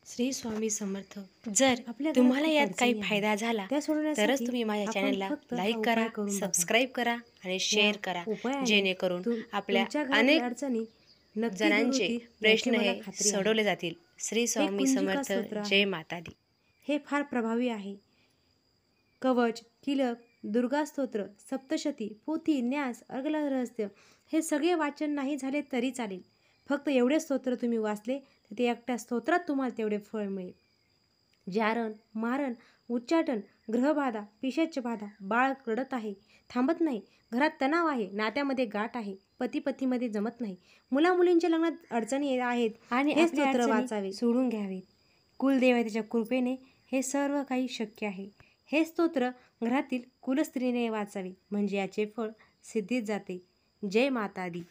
श्री स्वामी समर्थ। जर आपल्या तुम्हाला घरात यात खूप काही अडचणी आहेत. फायदा झाला त्या सोडवण्यासाठी तरच तुम्ही माझ्या आपण चॅनलला फक्त हा लाईक उपाय करा, करून बघा. सबस्क्राईब करा आणि या शेअर करा, उपायाने जेणेकरून आपल्या तुमच्या घरातील अनेक अडचणी नक्की दूर जणांचे होतील याची प्रश्न मला हे खात्री आहे. सोडवले जातील। श्री हे स्वामी कुंजिका समर्थ। स्तोत्र जय आहे. माता दी। हे फार प्रभावी आहे. कवच, किलक, दुर्गा स्तोत्र, सप्तशती, पोथी, न्यास, अर्गला रहस्य हे सगळे वाचन नाही झाले तरी चालेल. फक्त एवढे स्तोत्र तुम्ही वाचले तर ते एकट्या स्तोत्रात तुम्हाला तेवढे फळ मिळेल. जारण, मारण, उच्चाटन, ग्रहबाधा, पिशाच बाधा, बाळ रडत आहे, थांबत नाही, घरात तणाव आहे, नात्यामध्ये गाठ आहे, पती पतीमध्ये जमत नाही, मुलामुलींच्या लग्नात अडचणी आहेत आणि हे स्तोत्र वाचावे, सोडून घ्यावे. कुलदेवतेच्या कृपेने हे सर्व काही शक्य आहे. हे स्तोत्र घरातील कुलस्त्रीने वाचावे म्हणजे याचे फळ सिद्धीत जाते. जय माता दी.